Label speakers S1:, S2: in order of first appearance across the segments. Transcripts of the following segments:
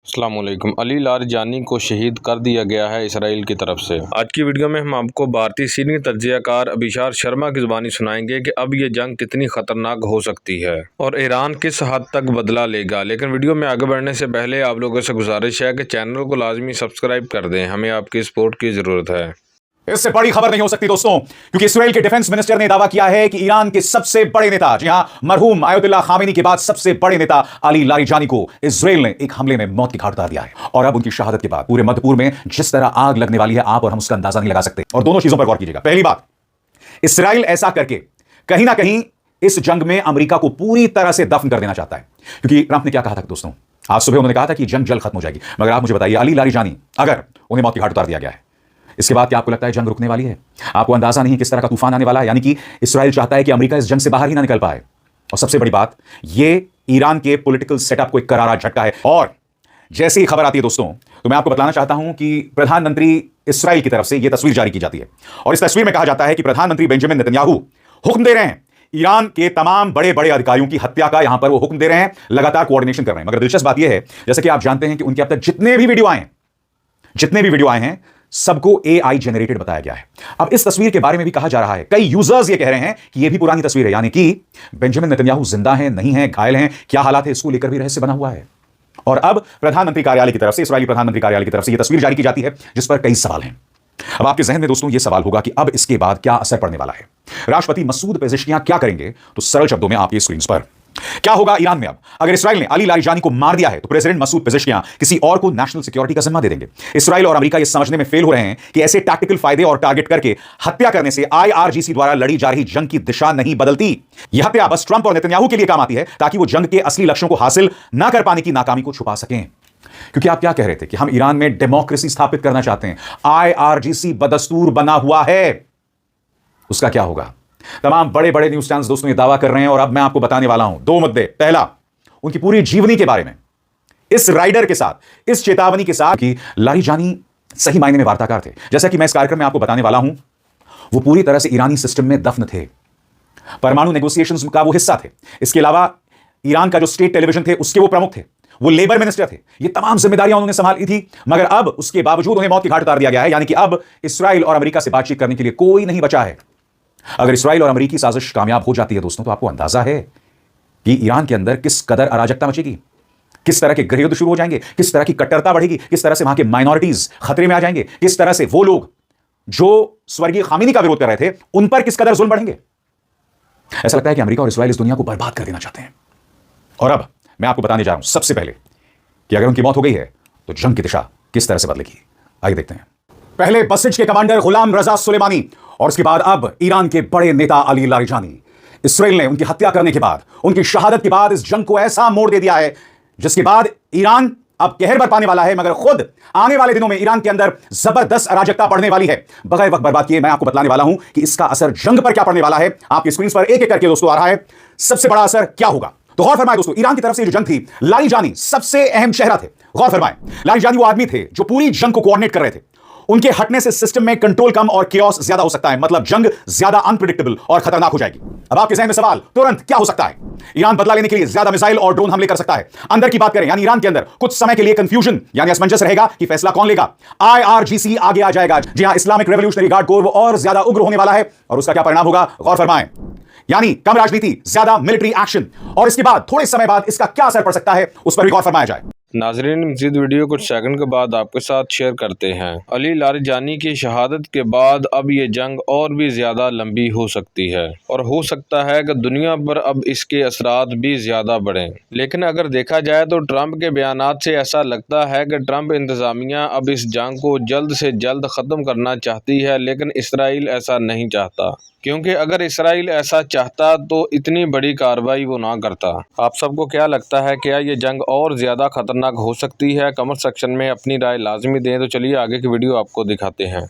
S1: अस्सलाम वालेकुम। Ali Larijani को शहीद कर दिया गया है इसराइल की तरफ से। आज की वीडियो में हम आपको भारतीय सीनियर तज्ज़ियाकार अभिशार शर्मा की ज़ुबानी सुनाएंगे कि अब ये जंग कितनी ख़तरनाक हो सकती है और ईरान किस हद तक बदला लेगा। लेकिन वीडियो में आगे बढ़ने से पहले आप लोगों से गुजारिश है कि चैनल को लाजमी सब्सक्राइब कर दें, हमें आपकी सपोर्ट की ज़रूरत है।
S2: इससे बड़ी खबर नहीं हो सकती दोस्तों, क्योंकि इस्राएल के डिफेंस मिनिस्टर ने दावा किया है कि ईरान के सबसे बड़े नेता, जी हां, मरहूम आयतुल्लाह खामेनी के बाद सबसे बड़े नेता अली लारिजानी को इस्राएल ने एक हमले में मौत की घाट उतार दिया है। और अब उनकी शहादत के बाद पूरे मध्यपूर्व में जिस तरह आग लगने वाली है, आप और हम उसका अंदाजा नहीं लगा सकते। और दोनों चीजों पर गौर कीजिएगा। पहली बात, इस्राएल ऐसा करके कहीं ना कहीं इस जंग में अमेरिका को पूरी तरह से दफन कर देना चाहता है, क्योंकि ट्रंप ने क्या कहा था दोस्तों, आज सुबह उन्होंने कहा था कि जंग जल्द खत्म हो जाएगी। मगर आप मुझे बताइए, अली लारिजानी अगर उन्हें मौत की घाट उतार दिया गया है, इसके बाद क्या आपको लगता है जंग रुकने वाली है? आपको अंदाजा नहीं किस तरह का तूफान आने वाला है। यानी कि इस्राएल चाहता है कि अमेरिका इस जंग से बाहर ही ना निकल पाए। और सबसे बड़ी बात, ये ईरान के पॉलिटिकल सेटअप को एक करारा झटका है। और जैसे ही खबर आती है दोस्तों, तो मैं आपको बताना चाहता हूं कि प्रधानमंत्री इस्राएल की तरफ से यह तस्वीर जारी की जाती है और इस तस्वीर में कहा जाता है कि प्रधानमंत्री बेंजामिन नेतन्याहू हुक्म दे रहे हैं, ईरान के तमाम बड़े बड़े अधिकारियों की हत्या का यहां पर वो हुक्म दे रहे हैं, लगातार कोऑर्डिनेशन कर रहे हैं। मगर दिलचस्प बात यह है, जैसे कि आप जानते हैं कि उनके अब तक जितने भी वीडियो आए हैं सबको AI जनरेटेड बताया गया है। अब इस तस्वीर के बारे में भी कहा जा रहा है, कई यूजर्स ये कह रहे हैं कि ये भी पुरानी तस्वीर है, यानी कि बेंजामिन नेतन्याहू जिंदा हैं, नहीं हैं, घायल हैं, क्या हालात है, इसको लेकर भी रहस्य बना हुआ है। और अब प्रधानमंत्री कार्यालय की तरफ से, इस्राएली प्रधानमंत्री कार्यालय की तरफ से यह तस्वीर जारी की जाती है, जिस पर कई सवाल हैं। अब आपके जहन में दोस्तों यह सवाल होगा कि अब इसके बाद क्या असर पड़ने वाला है, राष्ट्रपति मसूद पेज़ेश्कियां क्या करेंगे? तो सरल शब्दों में आपकी स्क्रीन पर क्या होगा ईरान में अब अगर इस्राएल ने अली लारिजानी को मार दिया है, तो प्रेसिडेंट मसूद पेज़ेश्कियां किसी और को नेशनल सिक्योरिटी का जिम्मा दे देंगे। इस्राएल और अमेरिका यह समझने में फेल हो रहे हैं कि ऐसे टैक्टिकल फायदे और टारगेट करके हत्या करने से IRGC द्वारा लड़ी जा रही जंग की दिशा नहीं बदलती। यह हत्या बस ट्रंप और नेतन्याहू के लिए काम आती है, ताकि वो जंग के असली लक्ष्यों को हासिल ना कर पाने की नाकामी को छुपा सकें। क्योंकि आप क्या कह रहे थे कि हम ईरान में डेमोक्रेसी स्थापित करना चाहते हैं, IRGC बदस्तूर बना हुआ है, उसका क्या होगा? तमाम बड़े बड़े न्यूज़ चैनल्स दोस्तों ये दावा कर रहे हैं और अब मैं आपको बताने वाला हूं दो मुद्दे। पहला, उनकी पूरी जीवनी के बारे में, इस राइडर के साथ, इस चेतावनी के साथ कि लारिजानी सही मायने में वार्ताकार थे। जैसा कि मैं इस कार्यक्रम में आपको बताने वाला हूं, वो पूरी तरह से ईरानी सिस्टम में दफन थे, परमाणु नेगोशिएशंस का वो हिस्सा थे। इसके अलावा ईरान का जो स्टेट टेलीविजन थे उसके वो प्रमुख थे, वो लेबर मिनिस्टर थे। ये तमाम जिम्मेदारियां उन्होंने संभाली थी। मगर अब उसके बावजूद उन्हें मौत की घाट उतार दिया गया है। यानी कि अब इस्राएल और अमेरिका से बातचीत करने के लिए कोई नहीं बचा है। अगर इस्राएल और अमेरिकी साजिश कामयाब हो जाती है दोस्तों, तो आपको अंदाजा है कि ईरान के अंदर किस कदर अराजकता मचेगी, किस तरह के गृहयुद्ध शुरू हो जाएंगे, किस तरह की कट्टरता बढ़ेगी, किस तरह से वहां के माइनॉरिटीज खतरे में आ जाएंगे, किस तरह से वो लोग जो स्वर्गीय खामेनी का विरोध कर रहे थे उन पर किस कदर जुल्म बढ़ेंगे। ऐसा लगता है कि अमेरिका और इस्राएल इस दुनिया को बर्बाद कर देना चाहते हैं। और अब मैं आपको बताने जा रहा हूं सबसे पहले कि अगर उनकी मौत हो गई है तो जंग की दिशा किस तरह से बदलेगी। आइए देखते हैं। पहले बसिज के कमांडर गुलाम रजा सुलेमानी और उसके बाद अब ईरान के बड़े नेता अली लारिजानी। इस्राएल ने उनकी हत्या करने के बाद, उनकी शहादत के बाद इस जंग को ऐसा मोड़ दे दिया है जिसके बाद ईरान अब कहर बरपाने वाला है। मगर खुद आने वाले दिनों में ईरान के अंदर जबरदस्त अराजकता पड़ने वाली है। बगैर वक्त बर्बाद किए मैं आपको बतलाने वाला हूं कि इसका असर जंग पर क्या पड़ने वाला है। आपकी स्क्रीन पर एक एक करके दोस्तों आ रहा है, सबसे बड़ा असर क्या होगा। तो गौर फरमाए दोस्तों, ईरान की तरफ से जो जंग थी, लारिजानी सबसे अहम चेहरा थे। गौर फरमाए, लारिजानी वो आदमी थे जो पूरी जंग को कोऑर्डिनेट कर रहे थे। उनके हटने से सिस्टम में कंट्रोल कम और केओस ज्यादा हो सकता है, मतलब जंग ज्यादा अनप्रेडिक्टेबल और खतरनाक हो जाएगी। अब आपके जहन में सवाल तुरंत क्या हो सकता है? ईरान बदला लेने के लिए ज्यादा मिसाइल और ड्रोन हमले कर सकता है। अंदर की बात करें, यानी ईरान के अंदर कुछ समय के लिए कंफ्यूजन यानी असमंजस रहेगा कि फैसला कौन लेगा। IRGC आगे आ जाएगा। जी हां, इस्लामिक रेवोल्यूशनरी गार्ड कोर वो और ज्यादा उग्र होने वाला है और उसका क्या परिणाम होगा? गौर फरमाएं, यानी कम राजनीति, ज्यादा मिलिट्री एक्शन। और इसके बाद थोड़े समय बाद इसका क्या असर पड़ सकता है, उस पर भी गौर फरमाया जाए।
S1: नाजरीन, मज़ीद वीडियो कुछ सेकंड के बाद आपके साथ शेयर करते हैं। अली लारिजानी की शहादत के बाद अब ये जंग और भी ज़्यादा लंबी हो सकती है और हो सकता है कि दुनिया पर अब इसके असरात भी ज़्यादा बढ़ें। लेकिन अगर देखा जाए तो ट्रंप के बयानात से ऐसा लगता है कि ट्रंप इंतज़ामिया अब इस जंग को जल्द से जल्द ख़त्म करना चाहती है, लेकिन इसराइल ऐसा नहीं चाहता, क्योंकि अगर इसराइल ऐसा चाहता तो इतनी बड़ी कार्रवाई वो ना करता। आप सबको क्या लगता है, क्या ये जंग और ज़्यादा खतरनाक हो सकती है? कमेंट सेक्शन में अपनी राय लाजमी दें। तो चलिए आगे की वीडियो आपको दिखाते हैं।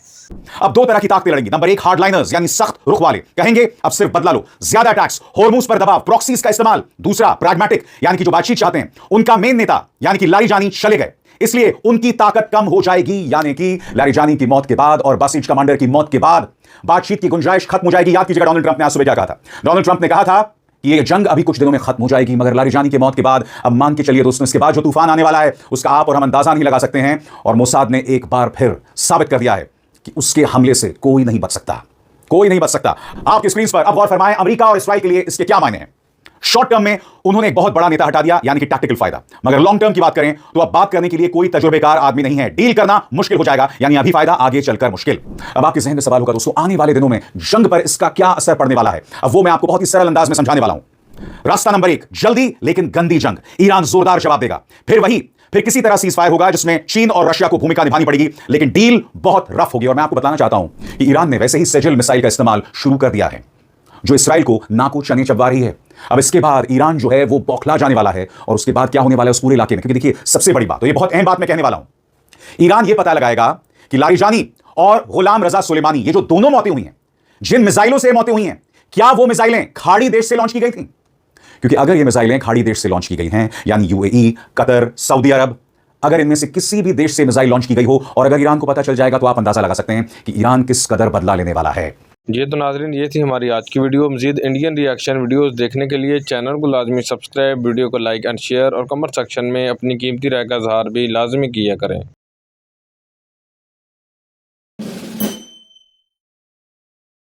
S2: अब दो तरह की ताकतें लड़ेंगी। नंबर एक, हार्डलाइनर्स यानी सख्त रुख वाले, कहेंगे अब सिर्फ बदला लो, ज्यादा अटैक्स, होर्मुज पर दबाव, प्रॉक्सीज का इस्तेमाल। दूसरा, प्रैग्मेटिक यानी कि जो बातचीत चाहते हैं, उनका मेन नेता यानी कि लारिजानी चले गए, इसलिए उनकी ताकत कम हो जाएगी। यानी कि लारिजानी की मौत के बाद और बसिज कमांडर की मौत के बाद बातचीत की गुंजाइश खत्म हो जाएगी। याद कीजिएगा डोनाल्ड ट्रंप ने आज सुबह क्या कहा था। डोनाल्ड ट्रंप ने कहा था कि ये जंग अभी कुछ दिनों में खत्म हो जाएगी, मगर लारिजानी के मौत के बाद अब मान के चलिए दोस्तों, इसके बाद जो तूफान आने वाला है उसका आप और हम अंदाजा नहीं लगा सकते हैं। और मोसाद ने एक बार फिर साबित कर दिया है कि उसके हमले से कोई नहीं बच सकता, कोई नहीं बच सकता। आपकी स्क्रीन पर अब गौर फरमाएं, अमेरिका और इस्राइल के लिए इसके क्या मायने हैं। शॉर्ट टर्म में उन्होंने एक बहुत बड़ा नेता हटा दिया, यानी कि टैक्टिकल फायदा, मगर लॉन्ग टर्म की बात करें तो अब बात करने के लिए कोई तजुर्बेकार आदमी नहीं है, डील करना मुश्किल हो जाएगा, यानी अभी फायदा आगे चलकर मुश्किल। अब आपके जहन में सवाल होगा दोस्तों, आने वाले दिनों में जंग पर इसका क्या असर पड़ने वाला है। अब वो मैं आपको बहुत ही सरल अंदाज में समझाने वाला हूं। रास्ता नंबर 1, जल्दी लेकिन गंदी जंग। ईरान जोरदार जवाब देगा, फिर किसी तरह सीज फायर होगा जिसमें चीन और रशिया को भूमिका निभानी पड़ेगी, लेकिन डील बहुत रफ होगी। और मैं आपको बताना चाहता हूं कि ईरान ने वैसे ही सेजल मिसाइल का इस्तेमाल शुरू कर दिया है, जो इसराइल को नाको चने चबवा रही है। अब इसके बाद ईरान जो है वो बौखला जाने वाला है, और उसके बाद क्या होने वाला है उस पूरे इलाके में, क्योंकि देखिए सबसे बड़ी बात, तो ये बहुत अहम बात मैं कहने वाला हूं। ईरान ये पता लगाएगा कि लारिजानी और गुलाम रजा सुलेमानी, ये जो दोनों मौतें हुई हैं, जिन मिसाइलों से मौतें हुई हैं, क्या वो मिसाइलें खाड़ी देश से लॉन्च की गई थी। क्योंकि अगर ये मिसाइलें खाड़ी देश से लॉन्च की गई हैं, यानी यूएई, कतर, सऊदी अरब, अगर इनमें से किसी भी देश से मिसाइल लॉन्च की गई हो और अगर ईरान को पता चल जाएगा, तो आप अंदाजा लगा सकते हैं कि ईरान किस कदर बदला लेने वाला है।
S1: ये तो नाज़रीन, ये थी हमारी आज की वीडियो। मज़ीद इंडियन रिएक्शन वीडियोस देखने के लिए चैनल को लाजमी सब्सक्राइब, वीडियो को लाइक एंड शेयर और कमेंट सेक्शन में अपनी कीमती राय का इज़हार भी लाजमी किया करें।